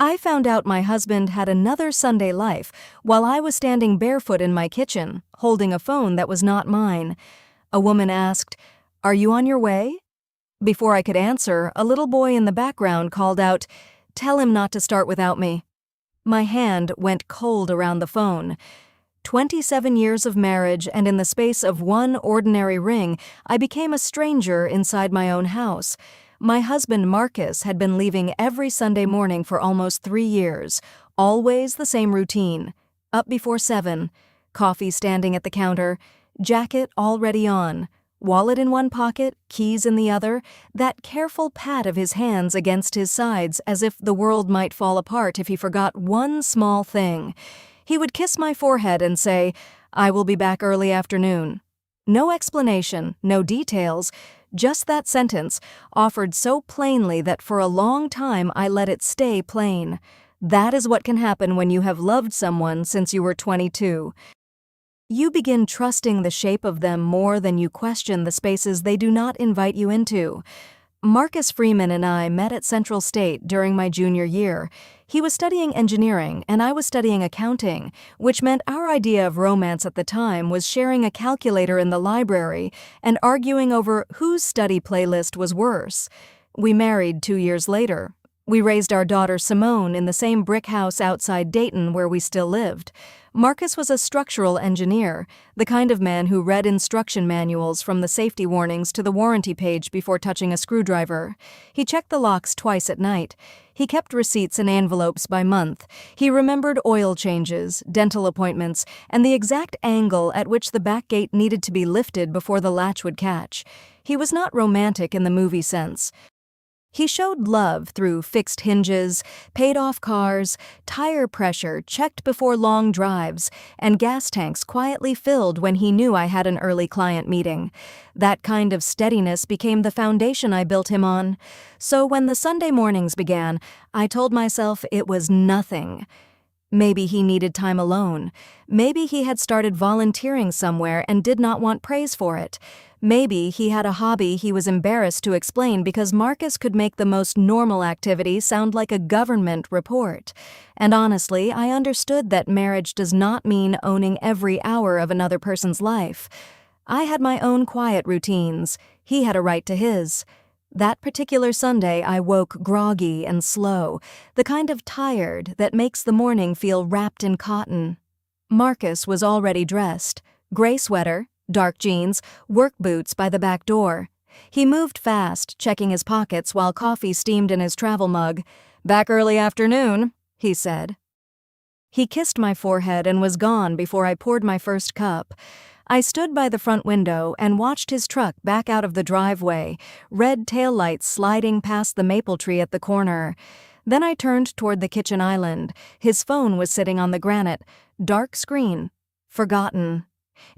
I found out my husband had another Sunday life while I was standing barefoot in my kitchen, holding a phone that was not mine. A woman asked, "Are you on your way?" Before I could answer, a little boy in the background called out, "Tell him not to start without me." My hand went cold around the phone. 27 years of marriage, and in the space of one ordinary ring, I became a stranger inside my own house. My husband Marcus had been leaving every Sunday morning for almost 3 years, always the same routine. Up before 7, coffee standing at the counter, jacket already on, wallet in one pocket, keys in the other, that careful pat of his hands against his sides as if the world might fall apart if he forgot one small thing. He would kiss my forehead and say, "I will be back early afternoon." No explanation, no details, just that sentence, offered so plainly that for a long time I let it stay plain. That is what can happen when you have loved someone since you were 22. You begin trusting the shape of them more than you question the spaces they do not invite you into. Marcus Freeman and I met at Central State during my junior year. He was studying engineering and I was studying accounting, which meant our idea of romance at the time was sharing a calculator in the library and arguing over whose study playlist was worse. We married 2 years later. We raised our daughter Simone in the same brick house outside Dayton where we still lived. Marcus was a structural engineer, the kind of man who read instruction manuals from the safety warnings to the warranty page before touching a screwdriver. He checked the locks twice at night. He kept receipts in envelopes by month. He remembered oil changes, dental appointments, and the exact angle at which the back gate needed to be lifted before the latch would catch. He was not romantic in the movie sense. He showed love through fixed hinges, paid-off cars, tire pressure checked before long drives, and gas tanks quietly filled when he knew I had an early client meeting. That kind of steadiness became the foundation I built him on. So when the Sunday mornings began, I told myself it was nothing. Maybe he needed time alone. Maybe he had started volunteering somewhere and did not want praise for it. Maybe he had a hobby he was embarrassed to explain because Marcus could make the most normal activity sound like a government report. And honestly, I understood that marriage does not mean owning every hour of another person's life. I had my own quiet routines. He had a right to his. That particular Sunday, I woke groggy and slow, the kind of tired that makes the morning feel wrapped in cotton. Marcus was already dressed, gray sweater, dark jeans, work boots by the back door. He moved fast, checking his pockets while coffee steamed in his travel mug. "Back early afternoon," he said. He kissed my forehead and was gone before I poured my first cup. I stood by the front window and watched his truck back out of the driveway, red taillights sliding past the maple tree at the corner. Then I turned toward the kitchen island. His phone was sitting on the granite, dark screen, forgotten.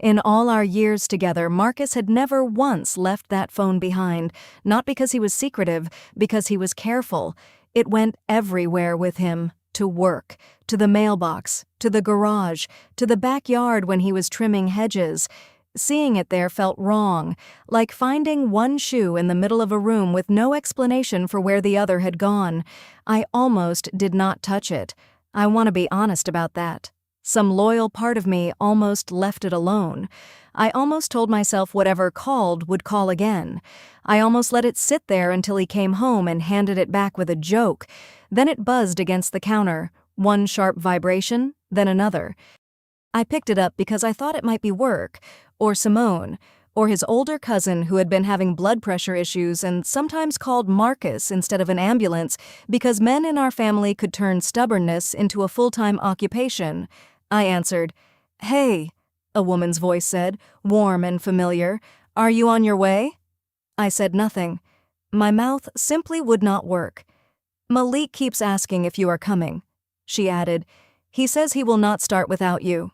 In all our years together, Marcus had never once left that phone behind, not because he was secretive, because he was careful. It went everywhere with him, to work, to the mailbox, to the garage, to the backyard when he was trimming hedges. Seeing it there felt wrong, like finding one shoe in the middle of a room with no explanation for where the other had gone. I almost did not touch it. I want to be honest about that. Some loyal part of me almost left it alone. I almost told myself whatever called would call again. I almost let it sit there until he came home and handed it back with a joke. Then it buzzed against the counter, one sharp vibration, then another. I picked it up because I thought it might be work, or Simone, or his older cousin who had been having blood pressure issues and sometimes called Marcus instead of an ambulance because men in our family could turn stubbornness into a full-time occupation. I answered, "Hey," a woman's voice said, warm and familiar. "Are you on your way?" I said nothing. My mouth simply would not work. "Malik keeps asking if you are coming," she added. "He says he will not start without you."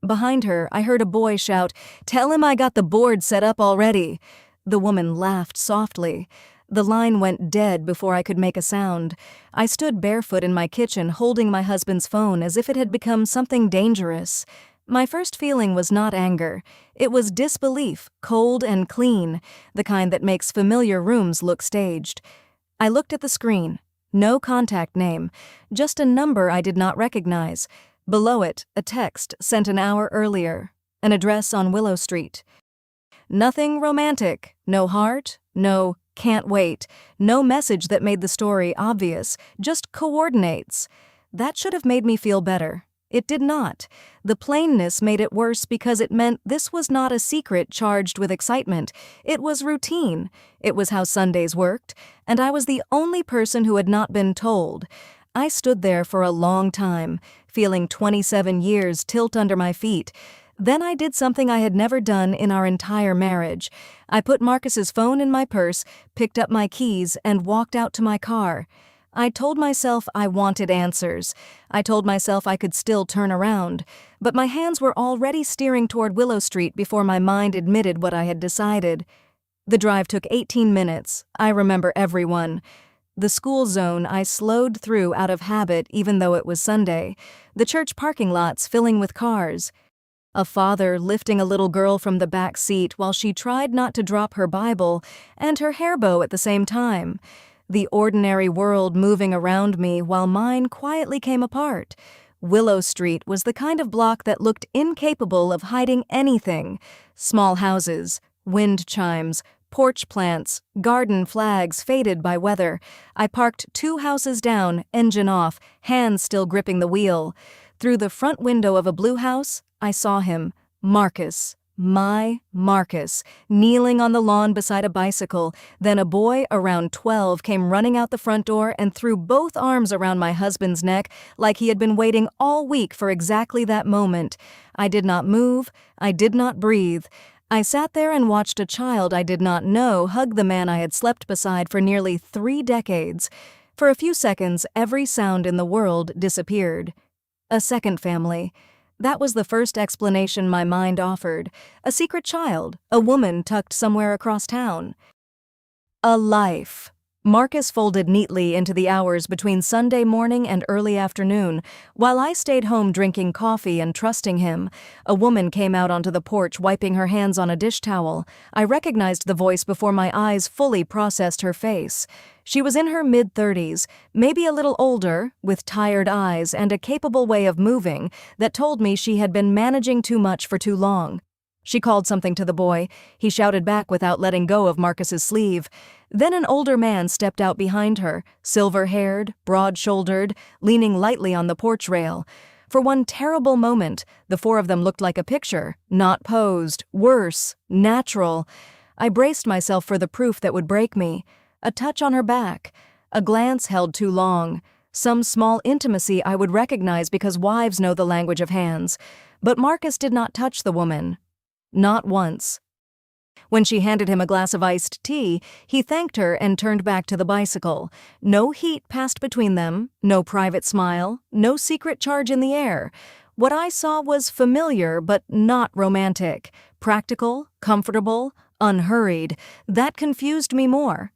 Behind her, I heard a boy shout, "Tell him I got the board set up already." The woman laughed softly. The line went dead before I could make a sound. I stood barefoot in my kitchen holding my husband's phone as if it had become something dangerous. My first feeling was not anger. It was disbelief, cold and clean, the kind that makes familiar rooms look staged. I looked at the screen. No contact name, just a number I did not recognize. Below it, a text sent an hour earlier, an address on Willow Street. Nothing romantic, no heart, no can't wait, no message that made the story obvious, just coordinates. That should have made me feel better. It did not. The plainness made it worse because it meant this was not a secret charged with excitement. It was routine. It was how Sundays worked, and I was the only person who had not been told. I stood there for a long time, feeling 27 years tilt under my feet. Then I did something I had never done in our entire marriage. I put Marcus's phone in my purse, picked up my keys, and walked out to my car. I told myself I wanted answers. I told myself I could still turn around. But my hands were already steering toward Willow Street before my mind admitted what I had decided. The drive took 18 minutes. I remember everyone. The school zone I slowed through out of habit even though it was Sunday. The church parking lots filling with cars. A father lifting a little girl from the back seat while she tried not to drop her Bible and her hair bow at the same time. The ordinary world moving around me while mine quietly came apart. Willow Street was the kind of block that looked incapable of hiding anything. Small houses, wind chimes, porch plants, garden flags faded by weather. I parked 2 houses down, engine off, hands still gripping the wheel. Through the front window of a blue house, I saw him, Marcus, my Marcus, kneeling on the lawn beside a bicycle. Then a boy around 12 came running out the front door and threw both arms around my husband's neck like he had been waiting all week for exactly that moment. I did not move. I did not breathe. I sat there and watched a child I did not know hug the man I had slept beside for nearly 3 decades. For a few seconds, every sound in the world disappeared. A second family. That was the first explanation my mind offered. A secret child, a woman tucked somewhere across town. A life. Marcus folded neatly into the hours between Sunday morning and early afternoon. While I stayed home drinking coffee and trusting him, a woman came out onto the porch wiping her hands on a dish towel. I recognized the voice before my eyes fully processed her face. She was in her mid-30s, maybe a little older, with tired eyes and a capable way of moving that told me she had been managing too much for too long. She called something to the boy. He shouted back without letting go of Marcus's sleeve. Then an older man stepped out behind her, silver-haired, broad-shouldered, leaning lightly on the porch rail. For one terrible moment, the 4 of them looked like a picture, not posed, worse, natural. I braced myself for the proof that would break me. A touch on her back, a glance held too long, some small intimacy I would recognize because wives know the language of hands. But Marcus did not touch the woman. Not once. When she handed him a glass of iced tea, he thanked her and turned back to the bicycle. No heat passed between them, no private smile, no secret charge in the air. What I saw was familiar but not romantic, practical, comfortable, unhurried. That confused me more.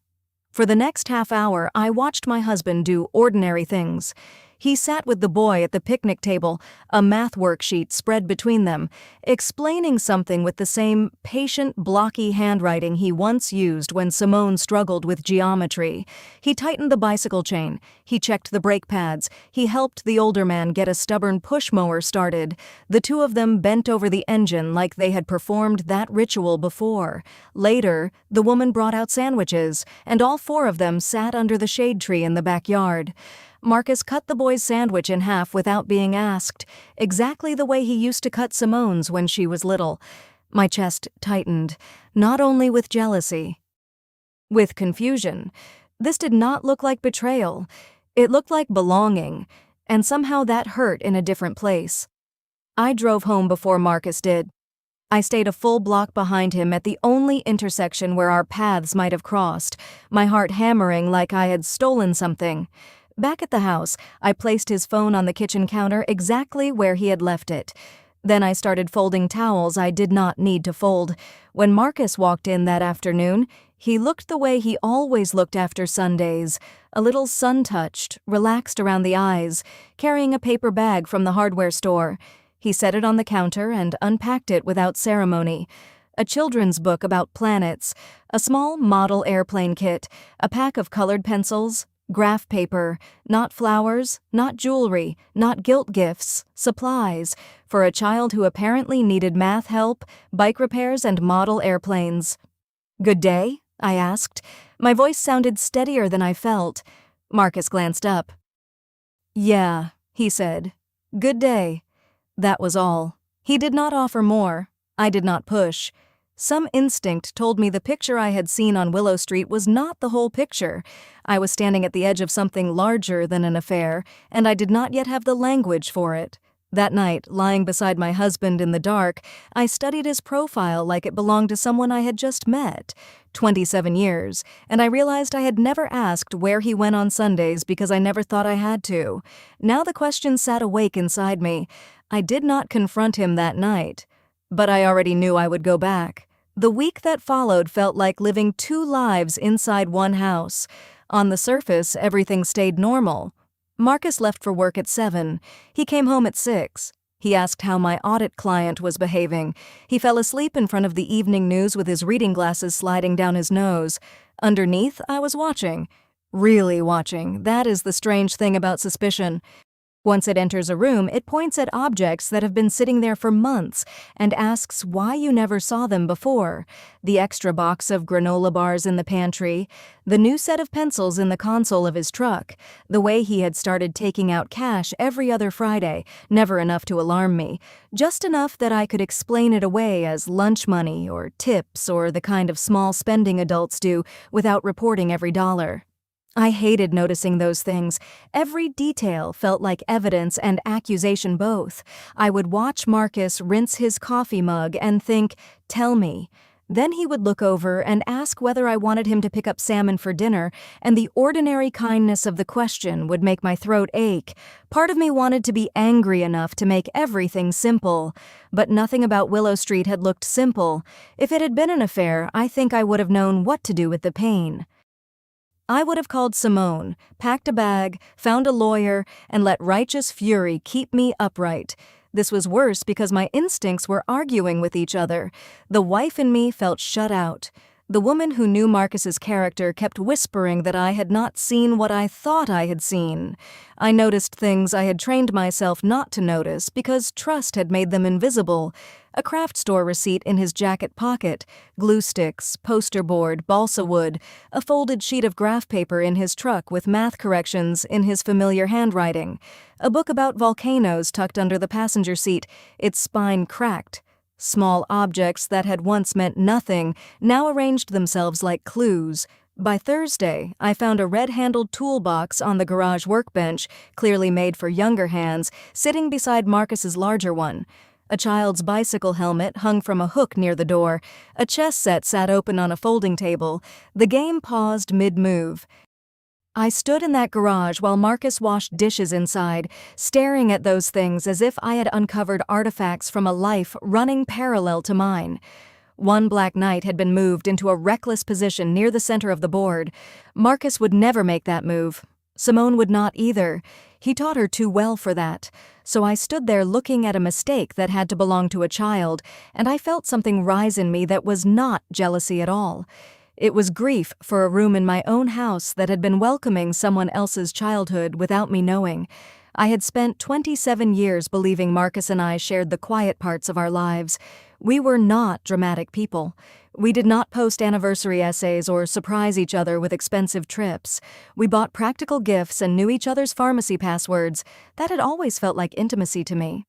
For the next half hour, I watched my husband do ordinary things. He sat with the boy at the picnic table, a math worksheet spread between them, explaining something with the same patient, blocky handwriting he once used when Simone struggled with geometry. He tightened the bicycle chain. He checked the brake pads. He helped the older man get a stubborn push mower started. The 2 of them bent over the engine like they had performed that ritual before. Later, the woman brought out sandwiches, and all 4 of them sat under the shade tree in the backyard. Marcus cut the boy's sandwich in half without being asked, exactly the way he used to cut Simone's when she was little. My chest tightened, not only with jealousy, with confusion. This did not look like betrayal. It looked like belonging, and somehow that hurt in a different place. I drove home before Marcus did. I stayed a full block behind him at the only intersection where our paths might have crossed, my heart hammering like I had stolen something. Back at the house, I placed his phone on the kitchen counter exactly where he had left it. Then I started folding towels I did not need to fold. When Marcus walked in that afternoon, he looked the way he always looked after Sundays, a little sun-touched, relaxed around the eyes, carrying a paper bag from the hardware store. He set it on the counter and unpacked it without ceremony. A children's book about planets, a small model airplane kit, a pack of colored pencils, Graph paper, not flowers, not jewelry, not guilt gifts, supplies, for a child who apparently needed math help, bike repairs, and model airplanes. "Good day?" I asked. My voice sounded steadier than I felt. Marcus glanced up. "Yeah," he said. "Good day." That was all. He did not offer more. I did not push. Some instinct told me the picture I had seen on Willow Street was not the whole picture. I was standing at the edge of something larger than an affair, and I did not yet have the language for it. That night, lying beside my husband in the dark, I studied his profile like it belonged to someone I had just met. 27 years, and I realized I had never asked where he went on Sundays because I never thought I had to. Now the question sat awake inside me. I did not confront him that night, but I already knew I would go back. The week that followed felt like living two lives inside one house. On the surface, everything stayed normal. Marcus left for work at 7. He came home at 6. He asked how my audit client was behaving. He fell asleep in front of the evening news with his reading glasses sliding down his nose. Underneath, I was watching. Really watching. That is the strange thing about suspicion. Once it enters a room, it points at objects that have been sitting there for months and asks why you never saw them before. The extra box of granola bars in the pantry, the new set of pencils in the console of his truck, the way he had started taking out cash every other Friday, never enough to alarm me, just enough that I could explain it away as lunch money or tips or the kind of small spending adults do without reporting every dollar. I hated noticing those things. Every detail felt like evidence and accusation both. I would watch Marcus rinse his coffee mug and think, "Tell me." Then he would look over and ask whether I wanted him to pick up salmon for dinner, and the ordinary kindness of the question would make my throat ache. Part of me wanted to be angry enough to make everything simple, but nothing about Willow Street had looked simple. If it had been an affair, I think I would have known what to do with the pain. I would have called Simone, packed a bag, found a lawyer, and let righteous fury keep me upright. This was worse because my instincts were arguing with each other. The wife in me felt shut out. The woman who knew Marcus's character kept whispering that I had not seen what I thought I had seen. I noticed things I had trained myself not to notice because trust had made them invisible. A craft store receipt in his jacket pocket, glue sticks, poster board, balsa wood, a folded sheet of graph paper in his truck with math corrections in his familiar handwriting, a book about volcanoes tucked under the passenger seat, its spine cracked. Small objects that had once meant nothing now arranged themselves like clues. By Thursday, I found a red-handled toolbox on the garage workbench, clearly made for younger hands, sitting beside Marcus's larger one. A child's bicycle helmet hung from a hook near the door. A chess set sat open on a folding table. The game paused mid-move. I stood in that garage while Marcus washed dishes inside, staring at those things as if I had uncovered artifacts from a life running parallel to mine. One black knight had been moved into a reckless position near the center of the board. Marcus would never make that move. Simone would not either. He taught her too well for that. So I stood there looking at a mistake that had to belong to a child, and I felt something rise in me that was not jealousy at all. It was grief for a room in my own house that had been welcoming someone else's childhood without me knowing. I had spent 27 years believing Marcus and I shared the quiet parts of our lives. We were not dramatic people. We did not post anniversary essays or surprise each other with expensive trips. We bought practical gifts and knew each other's pharmacy passwords. That had always felt like intimacy to me.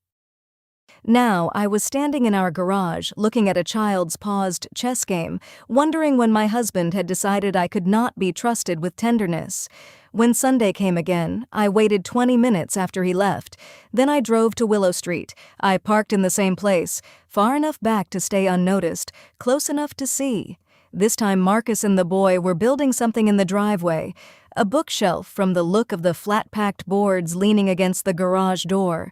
Now, I was standing in our garage, looking at a child's paused chess game, wondering when my husband had decided I could not be trusted with tenderness. When Sunday came again, I waited 20 minutes after he left. Then I drove to Willow Street. I parked in the same place, far enough back to stay unnoticed, close enough to see. This time Marcus and the boy were building something in the driveway, a bookshelf from the look of the flat-packed boards leaning against the garage door.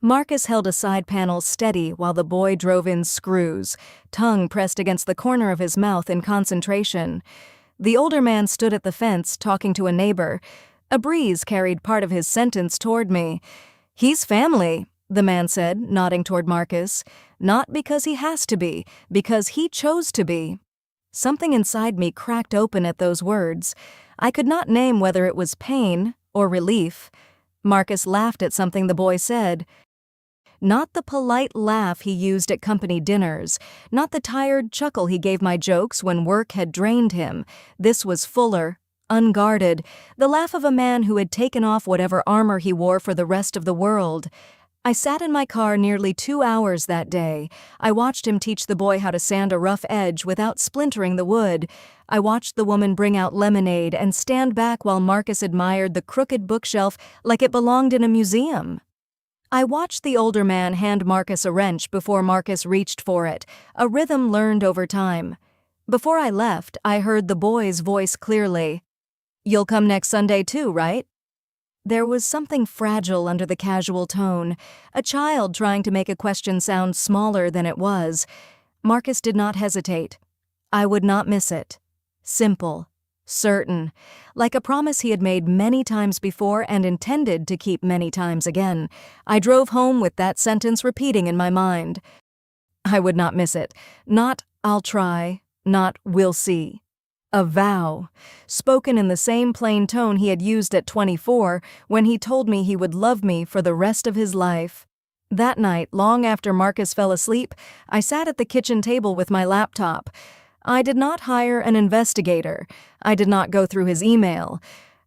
Marcus held a side panel steady while the boy drove in screws, tongue pressed against the corner of his mouth in concentration. The older man stood at the fence talking to a neighbor. A breeze carried part of his sentence toward me. "He's family," the man said, nodding toward Marcus. "Not because he has to be, because he chose to be." Something inside me cracked open at those words. I could not name whether it was pain or relief. Marcus laughed at something the boy said. Not the polite laugh he used at company dinners, not the tired chuckle he gave my jokes when work had drained him. This was fuller, unguarded, the laugh of a man who had taken off whatever armor he wore for the rest of the world. I sat in my car nearly 2 hours that day. I watched him teach the boy how to sand a rough edge without splintering the wood. I watched the woman bring out lemonade and stand back while Marcus admired the crooked bookshelf like it belonged in a museum. I watched the older man hand Marcus a wrench before Marcus reached for it, a rhythm learned over time. Before I left, I heard the boy's voice clearly. "You'll come next Sunday too, right?" There was something fragile under the casual tone, a child trying to make a question sound smaller than it was. Marcus did not hesitate. I would not miss it. Simple. Certain. Like a promise he had made many times before and intended to keep many times again. I drove home with that sentence repeating in my mind. I would not miss it. Not, "I'll try," not, "We'll see." A vow, spoken in the same plain tone he had used at 24 when he told me he would love me for the rest of his life. That night, long after Marcus fell asleep, I sat at the kitchen table with my laptop. I did not hire an investigator. I did not go through his email.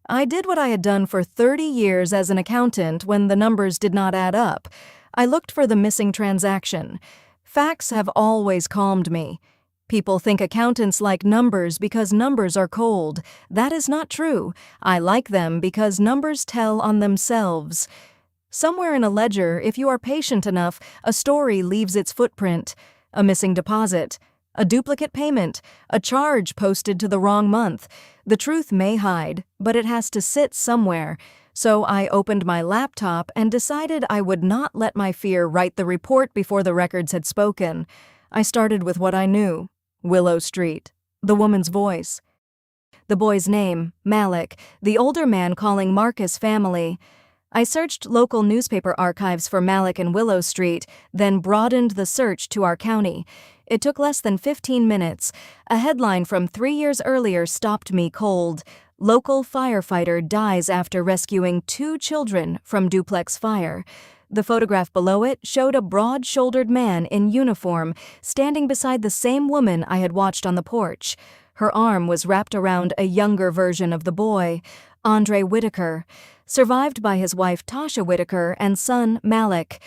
I did what I had done for 30 years as an accountant when the numbers did not add up. I looked for the missing transaction. Facts have always calmed me. People think accountants like numbers because numbers are cold. That is not true. I like them because numbers tell on themselves. Somewhere in a ledger, if you are patient enough, a story leaves its footprint. A missing deposit, a duplicate payment, a charge posted to the wrong month. The truth may hide, but it has to sit somewhere. So I opened my laptop and decided I would not let my fear write the report before the records had spoken. I started with what I knew. Willow Street. The woman's voice. The boy's name, Malik, the older man calling Marcus family. I searched local newspaper archives for Malik and Willow Street, then broadened the search to our county. It took less than 15 minutes. A headline from 3 years earlier stopped me cold. Local firefighter dies after rescuing 2 children from duplex fire. The photograph below it showed a broad-shouldered man in uniform standing beside the same woman I had watched on the porch. Her arm was wrapped around a younger version of the boy, Andre Whitaker, survived by his wife Tasha Whitaker and son Malik.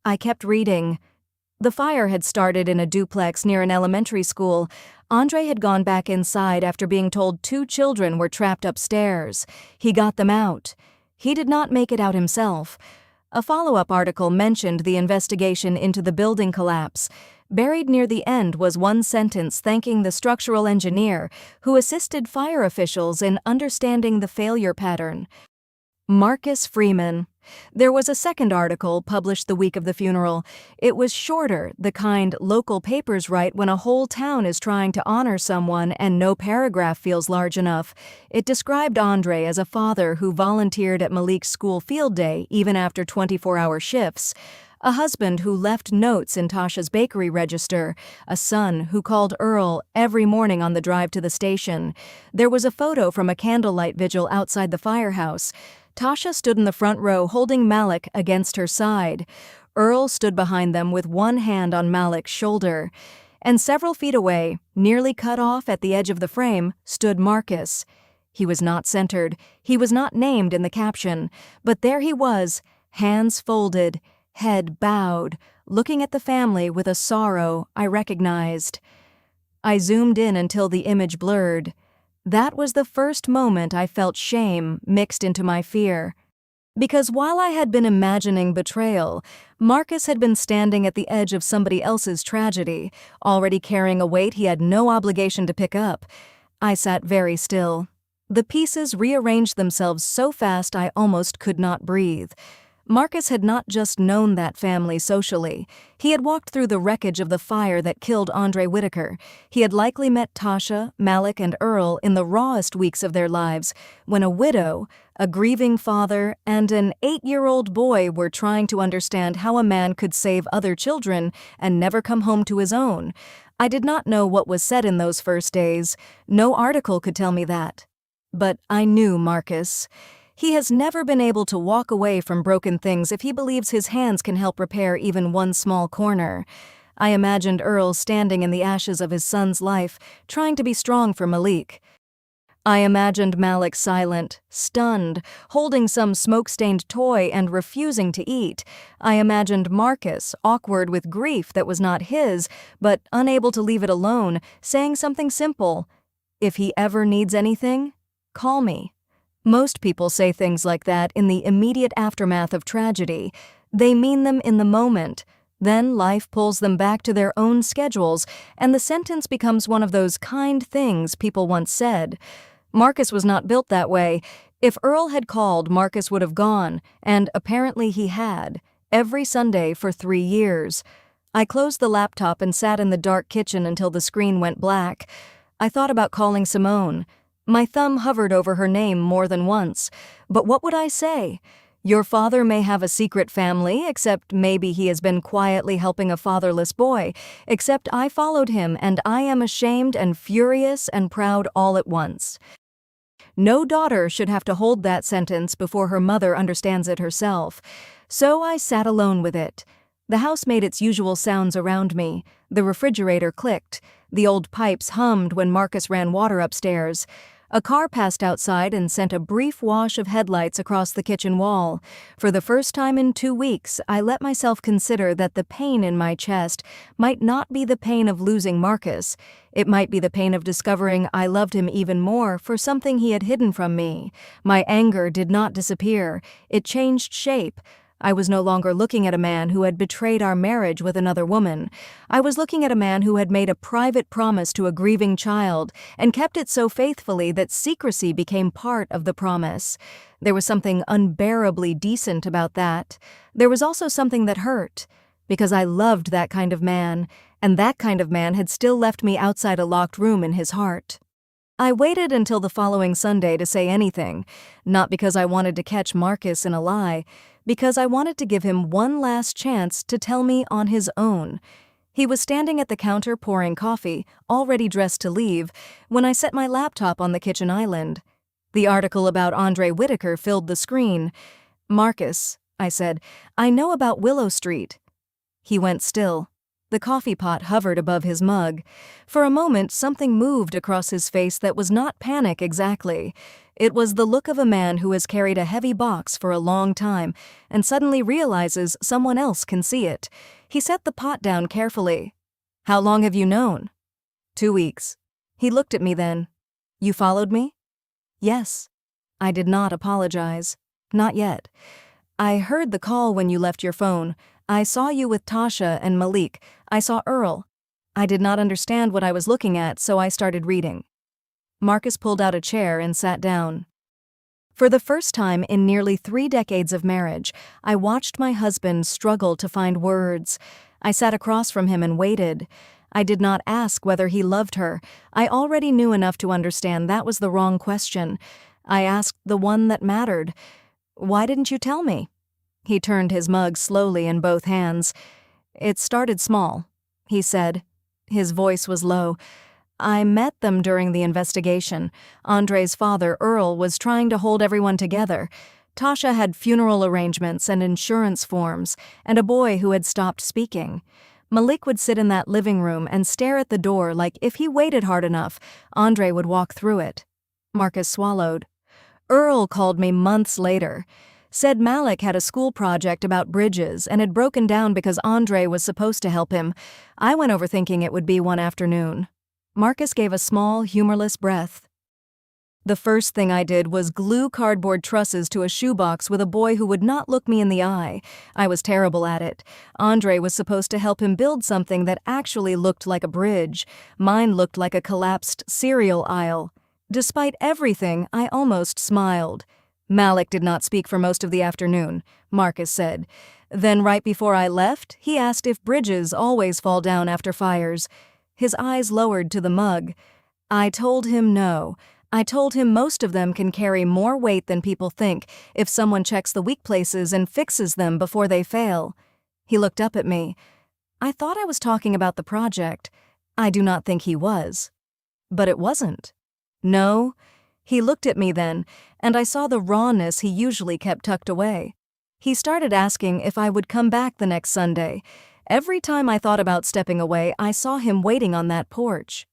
I kept reading. The fire had started in a duplex near an elementary school. Andre had gone back inside after being told 2 children were trapped upstairs. He got them out. He did not make it out himself. A follow-up article mentioned the investigation into the building collapse. Buried near the end was one sentence thanking the structural engineer who assisted fire officials in understanding the failure pattern. Marcus Freeman. There was a second article published the week of the funeral. It was shorter, the kind local papers write when a whole town is trying to honor someone and no paragraph feels large enough. It described Andre as a father who volunteered at Malik's school field day even after 24-hour shifts, a husband who left notes in Tasha's bakery register, a son who called Earl every morning on the drive to the station. There was a photo from a candlelight vigil outside the firehouse. Tasha stood in the front row holding Malik against her side. Earl stood behind them with one hand on Malik's shoulder. And several feet away, nearly cut off at the edge of the frame, stood Marcus. He was not centered. He was not named in the caption. But there he was, hands folded, head bowed, looking at the family with a sorrow I recognized. I zoomed in until the image blurred. That was the first moment I felt shame mixed into my fear. Because while I had been imagining betrayal, Marcus had been standing at the edge of somebody else's tragedy, already carrying a weight he had no obligation to pick up. I sat very still. The pieces rearranged themselves so fast I almost could not breathe. Marcus had not just known that family socially. He had walked through the wreckage of the fire that killed Andre Whitaker. He had likely met Tasha, Malik, and Earl in the rawest weeks of their lives, when a widow, a grieving father, and an 8-year-old boy were trying to understand how a man could save other children and never come home to his own. I did not know what was said in those first days. No article could tell me that. But I knew Marcus. He has never been able to walk away from broken things if he believes his hands can help repair even one small corner. I imagined Earl standing in the ashes of his son's life, trying to be strong for Malik. I imagined Malik silent, stunned, holding some smoke-stained toy and refusing to eat. I imagined Marcus, awkward with grief that was not his, but unable to leave it alone, saying something simple: "If he ever needs anything, call me." Most people say things like that in the immediate aftermath of tragedy. They mean them in the moment. Then life pulls them back to their own schedules, and the sentence becomes one of those kind things people once said. Marcus was not built that way. If Earl had called, Marcus would have gone, and apparently he had, every Sunday for 3 years. I closed the laptop and sat in the dark kitchen until the screen went black. I thought about calling Simone. My thumb hovered over her name more than once. But what would I say? Your father may have a secret family, except maybe he has been quietly helping a fatherless boy, except I followed him and I am ashamed and furious and proud all at once. No daughter should have to hold that sentence before her mother understands it herself. So I sat alone with it. The house made its usual sounds around me. The refrigerator clicked. The old pipes hummed when Marcus ran water upstairs. A car passed outside and sent a brief wash of headlights across the kitchen wall. For the first time in 2 weeks, I let myself consider that the pain in my chest might not be the pain of losing Marcus. It might be the pain of discovering I loved him even more for something he had hidden from me. My anger did not disappear. It changed shape. I was no longer looking at a man who had betrayed our marriage with another woman. I was looking at a man who had made a private promise to a grieving child and kept it so faithfully that secrecy became part of the promise. There was something unbearably decent about that. There was also something that hurt, because I loved that kind of man, and that kind of man had still left me outside a locked room in his heart. I waited until the following Sunday to say anything, not because I wanted to catch Marcus in a lie, because I wanted to give him one last chance to tell me on his own. He was standing at the counter pouring coffee, already dressed to leave, when I set my laptop on the kitchen island. The article about Andre Whitaker filled the screen. "Marcus," I said, "I know about Willow Street." He went still. The coffee pot hovered above his mug. For a moment, something moved across his face that was not panic exactly. It was the look of a man who has carried a heavy box for a long time and suddenly realizes someone else can see it. He set the pot down carefully. "How long have you known?" 2 weeks. He looked at me then. "You followed me?" "Yes." I did not apologize. Not yet. "I heard the call when you left your phone. I saw you with Tasha and Malik. I saw Earl." I did not understand what I was looking at, so I started reading. Marcus pulled out a chair and sat down. For the first time in nearly 3 decades of marriage, I watched my husband struggle to find words. I sat across from him and waited. I did not ask whether he loved her. I already knew enough to understand that was the wrong question. I asked the one that mattered. "Why didn't you tell me?" He turned his mug slowly in both hands. "It started small," he said. His voice was low. "I met them during the investigation. Andre's father, Earl, was trying to hold everyone together. Tasha had funeral arrangements and insurance forms, and a boy who had stopped speaking. Malik would sit in that living room and stare at the door like if he waited hard enough, Andre would walk through it." Marcus swallowed. "Earl called me months later. Said Malik had a school project about bridges and had broken down because Andre was supposed to help him. I went over thinking it would be one afternoon." Marcus gave a small, humorless breath. "The first thing I did was glue cardboard trusses to a shoebox with a boy who would not look me in the eye. I was terrible at it. Andre was supposed to help him build something that actually looked like a bridge. Mine looked like a collapsed cereal aisle. Despite everything, I almost smiled. Malik did not speak for most of the afternoon. Marcus said. Then right before I left, he asked if bridges always fall down after fires. His eyes lowered to the mug. I told him no. I told him most of them can carry more weight than people think if someone checks the weak places and fixes them before they fail. He looked up at me. I thought I was talking about the project. I do not think he was. But it wasn't. No. He looked at me then, and I saw the rawness he usually kept tucked away. He started asking if I would come back the next Sunday. Every time I thought about stepping away, I saw him waiting on that porch.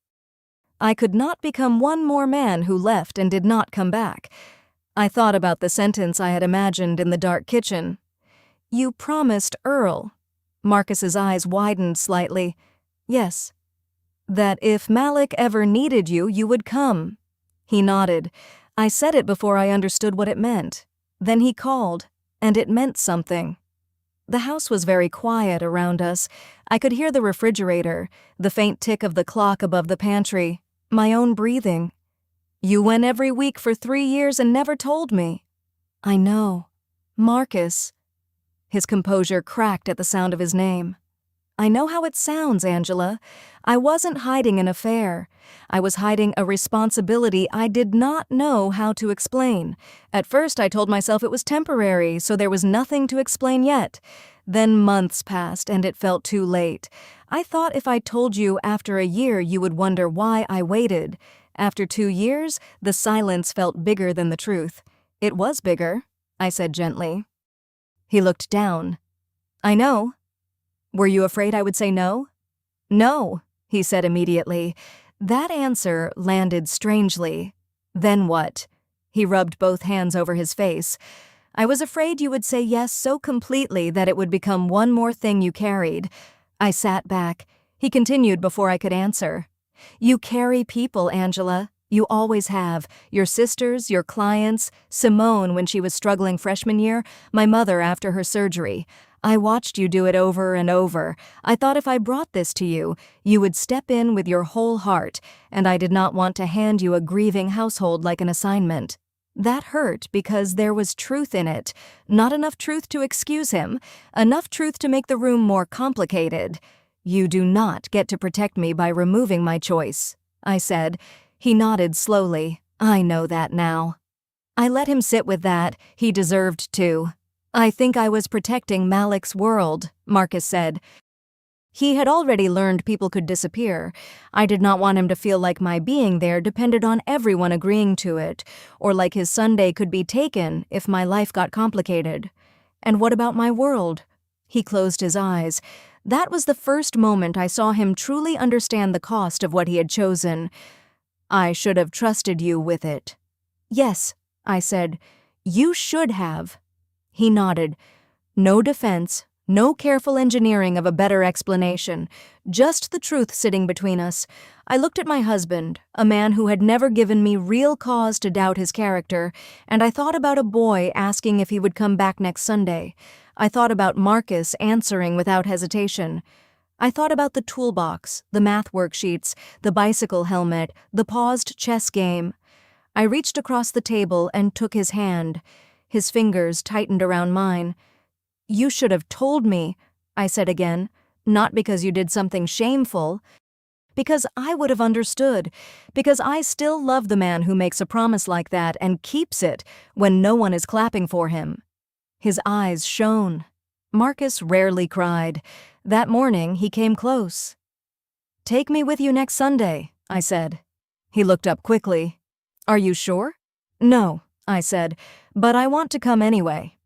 I could not become one more man who left and did not come back. I thought about the sentence I had imagined in the dark kitchen. You promised Earl. Marcus's eyes widened slightly. Yes. That if Malik ever needed you, you would come. He nodded. I said it before I understood what it meant. Then he called, and it meant something. The house was very quiet around us. I could hear the refrigerator, the faint tick of the clock above the pantry, my own breathing. You went every week for 3 years and never told me. I know. Marcus. His composure cracked at the sound of his name. I know how it sounds, Angela. I wasn't hiding an affair. I was hiding a responsibility I did not know how to explain. At first I told myself it was temporary, so there was nothing to explain yet. Then months passed and it felt too late. I thought if I told you after a year you would wonder why I waited. After 2 years, the silence felt bigger than the truth. It was bigger, I said gently. He looked down. I know. Were you afraid I would say no? No, he said immediately. That answer landed strangely. Then what? He rubbed both hands over his face. I was afraid you would say yes so completely that it would become one more thing you carried. I sat back. He continued before I could answer. You carry people, Angela. You always have. Your sisters, your clients, Simone when she was struggling freshman year, my mother after her surgery. I watched you do it over and over. I thought if I brought this to you, you would step in with your whole heart, and I did not want to hand you a grieving household like an assignment. That hurt because there was truth in it. Not enough truth to excuse him, enough truth to make the room more complicated. You do not get to protect me by removing my choice, I said. He nodded slowly. I know that now. I let him sit with that. He deserved to. I think I was protecting Malik's world, Marcus said. He had already learned people could disappear. I did not want him to feel like my being there depended on everyone agreeing to it, or like his Sunday could be taken if my life got complicated. And what about my world? He closed his eyes. That was the first moment I saw him truly understand the cost of what he had chosen. I should have trusted you with it. Yes, I said. You should have. He nodded. No defense, no careful engineering of a better explanation, just the truth sitting between us. I looked at my husband, a man who had never given me real cause to doubt his character, and I thought about a boy asking if he would come back next Sunday. I thought about Marcus answering without hesitation. I thought about the toolbox, the math worksheets, the bicycle helmet, the paused chess game. I reached across the table and took his hand. His fingers tightened around mine. You should have told me, I said again, not because you did something shameful, because I would have understood, because I still love the man who makes a promise like that and keeps it when no one is clapping for him. His eyes shone. Marcus rarely cried. That morning he came close. Take me with you next Sunday, I said. He looked up quickly. Are you sure? No, I said, but I want to come anyway.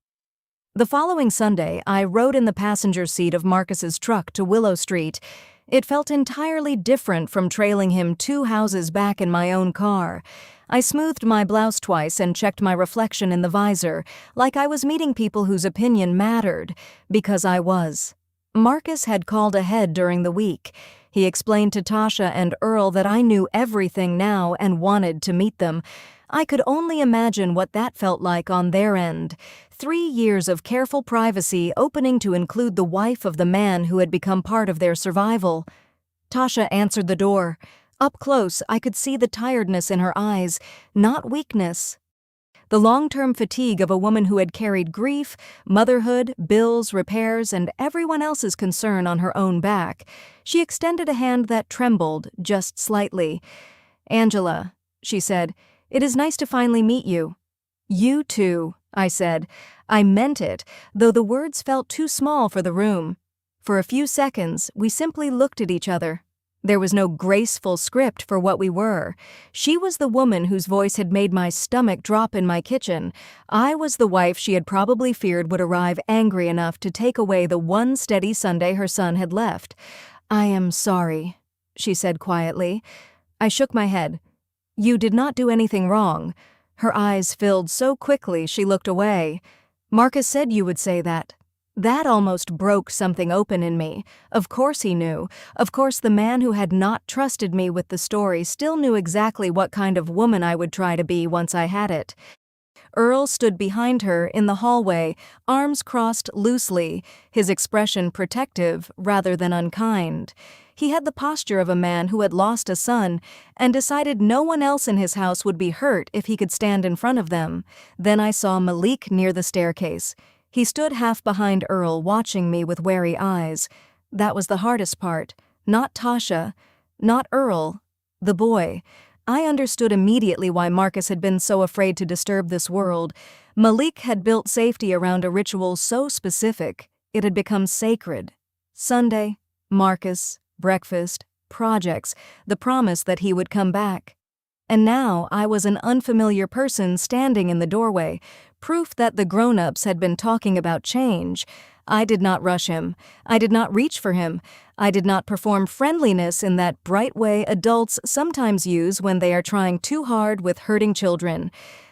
The following Sunday, I rode in the passenger seat of Marcus's truck to Willow Street. It felt entirely different from trailing him 2 houses back in my own car. I smoothed my blouse twice and checked my reflection in the visor, like I was meeting people whose opinion mattered, because I was. Marcus had called ahead during the week. He explained to Tasha and Earl that I knew everything now and wanted to meet them. I could only imagine what that felt like on their end. 3 years of careful privacy opening to include the wife of the man who had become part of their survival. Tasha answered the door. Up close, I could see the tiredness in her eyes, not weakness. The long-term fatigue of a woman who had carried grief, motherhood, bills, repairs, and everyone else's concern on her own back. She extended a hand that trembled just slightly. "Angela," she said, "it is nice to finally meet you." "You too," I said. I meant it, though the words felt too small for the room. For a few seconds, we simply looked at each other. There was no graceful script for what we were. She was the woman whose voice had made my stomach drop in my kitchen. I was the wife she had probably feared would arrive angry enough to take away the one steady Sunday her son had left. "I am sorry," she said quietly. I shook my head. "You did not do anything wrong." Her eyes filled so quickly she looked away. "Marcus said you would say that." That almost broke something open in me. Of course he knew. Of course the man who had not trusted me with the story still knew exactly what kind of woman I would try to be once I had it. Earl stood behind her in the hallway, arms crossed loosely, his expression protective rather than unkind. He had the posture of a man who had lost a son and decided no one else in his house would be hurt if he could stand in front of them. Then I saw Malik near the staircase. He stood half behind Earl, watching me with wary eyes. That was the hardest part. Not Tasha, not Earl, the boy. I understood immediately why Marcus had been so afraid to disturb this world. Malik had built safety around a ritual so specific, it had become sacred. Sunday, Marcus, breakfast, projects, the promise that he would come back. And now I was an unfamiliar person standing in the doorway, proof that the grown-ups had been talking about change. I did not rush him. I did not reach for him. I did not perform friendliness in that bright way adults sometimes use when they are trying too hard with hurting children.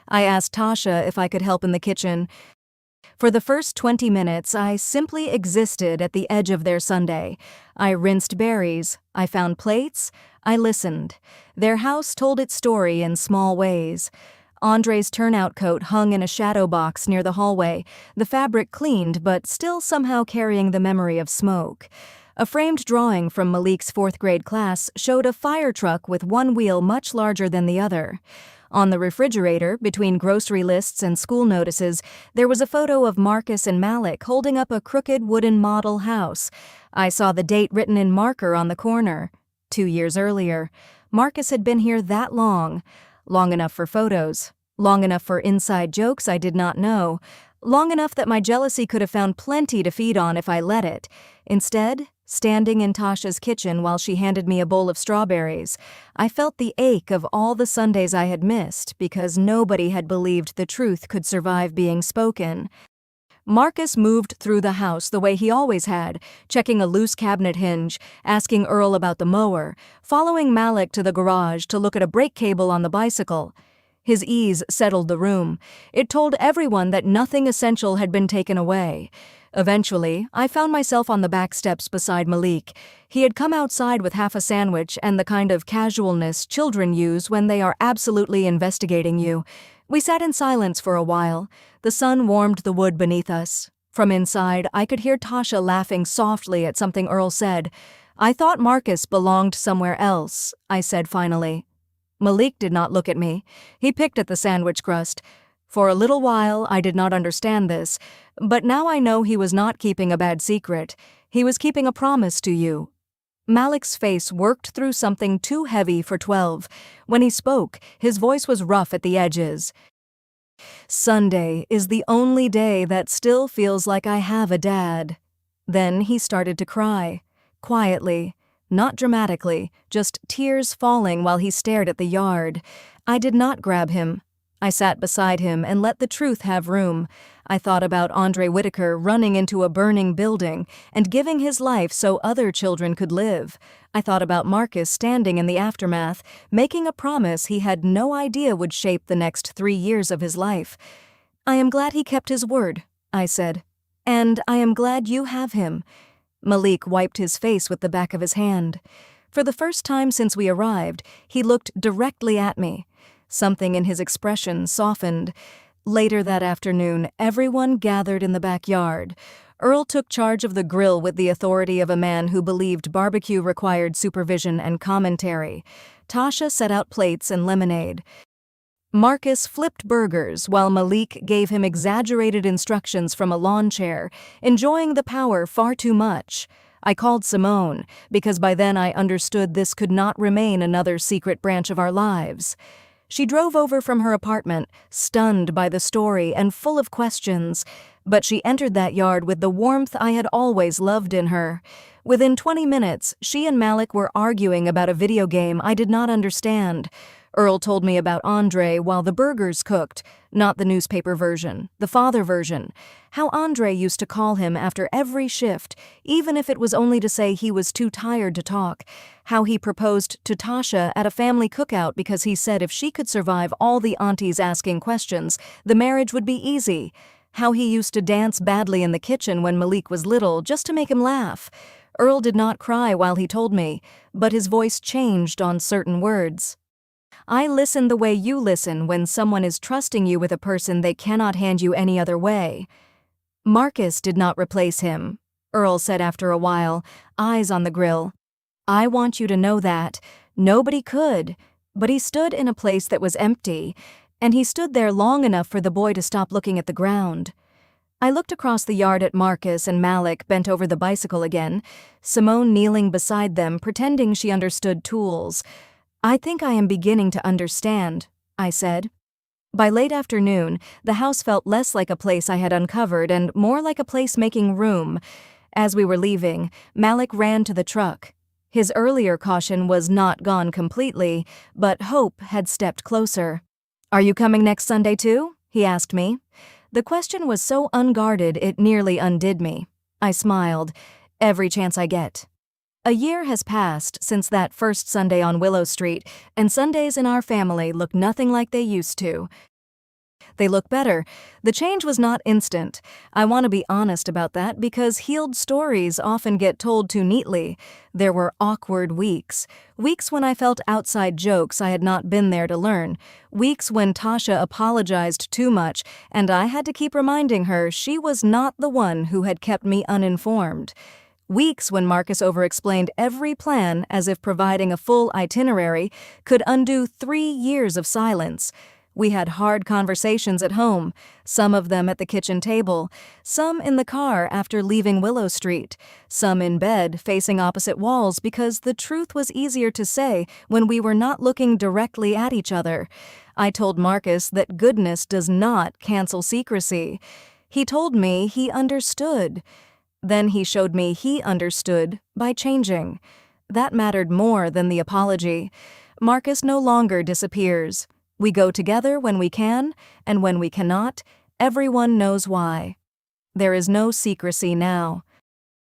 I asked Tasha if I could help in the kitchen. For the first 20 minutes, I simply existed at the edge of their Sunday. I rinsed berries, I found plates, I listened. Their house told its story in small ways. Andre's turnout coat hung in a shadow box near the hallway, the fabric cleaned but still somehow carrying the memory of smoke. A framed drawing from Malik's fourth-grade class showed a fire truck with one wheel much larger than the other. On the refrigerator, between grocery lists and school notices, there was a photo of Marcus and Malik holding up a crooked wooden model house. I saw the date written in marker on the corner. 2 years earlier. Marcus had been here that long. Long enough for photos. Long enough for inside jokes I did not know. Long enough that my jealousy could have found plenty to feed on if I let it. Instead, standing in Tasha's kitchen while she handed me a bowl of strawberries, I felt the ache of all the Sundays I had missed because nobody had believed the truth could survive being spoken. Marcus moved through the house the way he always had, checking a loose cabinet hinge, asking Earl about the mower, following Malik to the garage to look at a brake cable on the bicycle. His ease settled the room. It told everyone that nothing essential had been taken away. Eventually, I found myself on the back steps beside Malik. He had come outside with half a sandwich and the kind of casualness children use when they are absolutely investigating you. We sat in silence for a while. The sun warmed the wood beneath us. From inside, I could hear Tasha laughing softly at something Earl said. "I thought Marcus belonged somewhere else," I said finally. Malik did not look at me. He picked at the sandwich crust. For a little while, I did not understand this, but now I know he was not keeping a bad secret. He was keeping a promise to you. Malik's face worked through something too heavy for 12. When he spoke, his voice was rough at the edges. "Sunday is the only day that still feels like I have a dad." Then he started to cry, quietly, not dramatically, just tears falling while he stared at the yard. I did not grab him. I sat beside him and let the truth have room. I thought about Andre Whitaker running into a burning building and giving his life so other children could live. I thought about Marcus standing in the aftermath, making a promise he had no idea would shape the next 3 years of his life. "I am glad he kept his word," I said. "And I am glad you have him." Malik wiped his face with the back of his hand. For the first time since we arrived, he looked directly at me. Something in his expression softened. Later that afternoon, everyone gathered in the backyard. Earl took charge of the grill with the authority of a man who believed barbecue required supervision and commentary. Tasha set out plates and lemonade. Marcus flipped burgers while Malik gave him exaggerated instructions from a lawn chair, enjoying the power far too much. I called Simone, because by then I understood this could not remain another secret branch of our lives. She drove over from her apartment, stunned by the story and full of questions, but she entered that yard with the warmth I had always loved in her. Within 20 minutes, she and Malik were arguing about a video game I did not understand. Earl told me about Andre while the burgers cooked, not the newspaper version, the father version. How Andre used to call him after every shift, even if it was only to say he was too tired to talk. How he proposed to Tasha at a family cookout because he said if she could survive all the aunties asking questions, the marriage would be easy. How he used to dance badly in the kitchen when Malik was little just to make him laugh. Earl did not cry while he told me, but his voice changed on certain words. I listen the way you listen when someone is trusting you with a person they cannot hand you any other way. Marcus did not replace him, Earl said after a while, eyes on the grill. I want you to know that. Nobody could. But he stood in a place that was empty, and he stood there long enough for the boy to stop looking at the ground. I looked across the yard at Marcus and Malik bent over the bicycle again, Simone kneeling beside them, pretending she understood tools. I think I am beginning to understand, I said. By late afternoon, the house felt less like a place I had uncovered and more like a place making room. As we were leaving, Malik ran to the truck. His earlier caution was not gone completely, but hope had stepped closer. Are you coming next Sunday too? He asked me. The question was so unguarded it nearly undid me. I smiled. Every chance I get. A year has passed since that first Sunday on Willow Street, and Sundays in our family look nothing like they used to. They look better. The change was not instant. I want to be honest about that because healed stories often get told too neatly. There were awkward weeks. Weeks when I felt outside jokes I had not been there to learn. Weeks when Tasha apologized too much, and I had to keep reminding her she was not the one who had kept me uninformed. Weeks when Marcus overexplained every plan as if providing a full itinerary could undo 3 years of silence. We had hard conversations at home, some of them at the kitchen table, some in the car after leaving Willow Street, some in bed facing opposite walls because the truth was easier to say when we were not looking directly at each other. I told Marcus that goodness does not cancel secrecy. He told me he understood. Then he showed me he understood by changing. That mattered more than the apology. Marcus no longer disappears. We go together when we can, and when we cannot, everyone knows why. There is no secrecy now.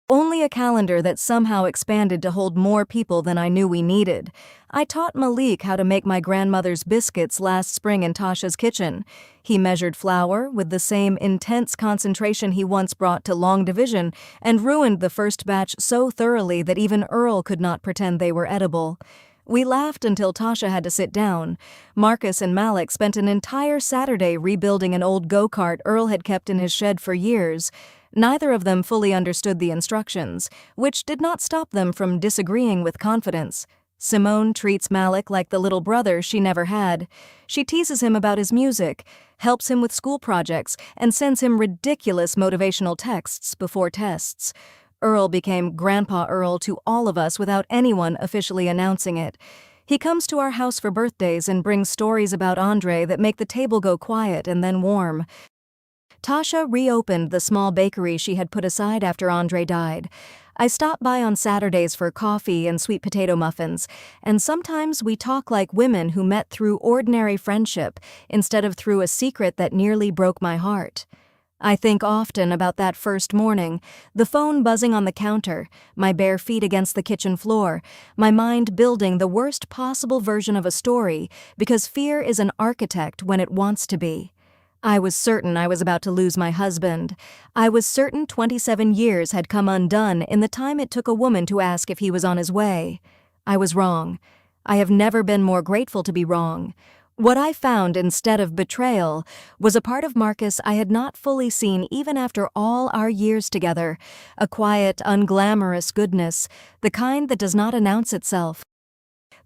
Only a calendar that somehow expanded to hold more people than I knew we needed. I taught Malik how to make my grandmother's biscuits last spring in Tasha's kitchen. He measured flour with the same intense concentration he once brought to long division and ruined the first batch so thoroughly that even Earl could not pretend they were edible. We laughed until Tasha had to sit down. Marcus and Malik spent an entire Saturday rebuilding an old go-kart Earl had kept in his shed for years. Neither of them fully understood the instructions, which did not stop them from disagreeing with confidence. Simone treats Malik like the little brother she never had. She teases him about his music, helps him with school projects, and sends him ridiculous motivational texts before tests. Earl became Grandpa Earl to all of us without anyone officially announcing it. He comes to our house for birthdays and brings stories about Andre that make the table go quiet and then warm. Tasha reopened the small bakery she had put aside after Andre died. I stop by on Saturdays for coffee and sweet potato muffins, and sometimes we talk like women who met through ordinary friendship instead of through a secret that nearly broke my heart. I think often about that first morning, the phone buzzing on the counter, my bare feet against the kitchen floor, my mind building the worst possible version of a story because fear is an architect when it wants to be. I was certain I was about to lose my husband. I was certain 27 years had come undone in the time it took a woman to ask if he was on his way. I was wrong. I have never been more grateful to be wrong. What I found instead of betrayal was a part of Marcus I had not fully seen even after all our years together, a quiet, unglamorous goodness, the kind that does not announce itself.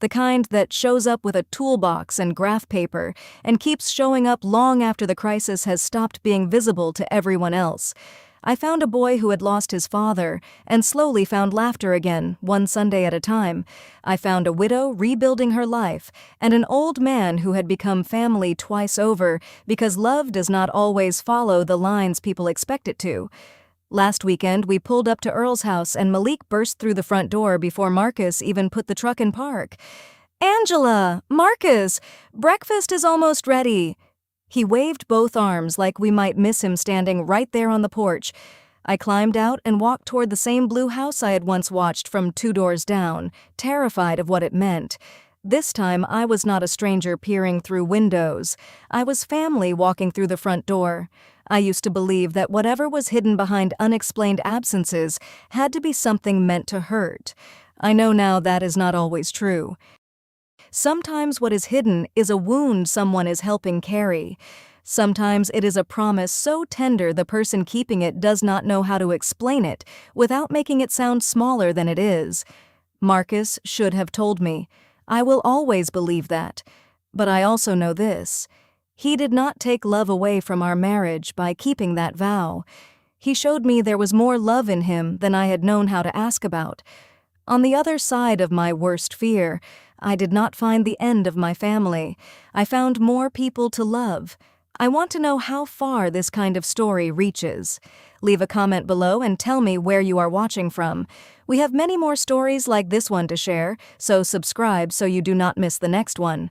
the kind that shows up with a toolbox and graph paper and keeps showing up long after the crisis has stopped being visible to everyone else. I found a boy who had lost his father and slowly found laughter again, one Sunday at a time. I found a widow rebuilding her life and an old man who had become family twice over because love does not always follow the lines people expect it to. Last weekend, we pulled up to Earl's house and Malik burst through the front door before Marcus even put the truck in park. "Angela! Marcus! Breakfast is almost ready!" He waved both arms like we might miss him standing right there on the porch. I climbed out and walked toward the same blue house I had once watched from 2 doors down, terrified of what it meant. This time, I was not a stranger peering through windows. I was family walking through the front door. I used to believe that whatever was hidden behind unexplained absences had to be something meant to hurt. I know now that is not always true. Sometimes what is hidden is a wound someone is helping carry. Sometimes it is a promise so tender the person keeping it does not know how to explain it without making it sound smaller than it is. Marcus should have told me. I will always believe that. But I also know this. He did not take love away from our marriage by keeping that vow. He showed me there was more love in him than I had known how to ask about. On the other side of my worst fear, I did not find the end of my family. I found more people to love. I want to know how far this kind of story reaches. Leave a comment below and tell me where you are watching from. We have many more stories like this one to share, so subscribe so you do not miss the next one.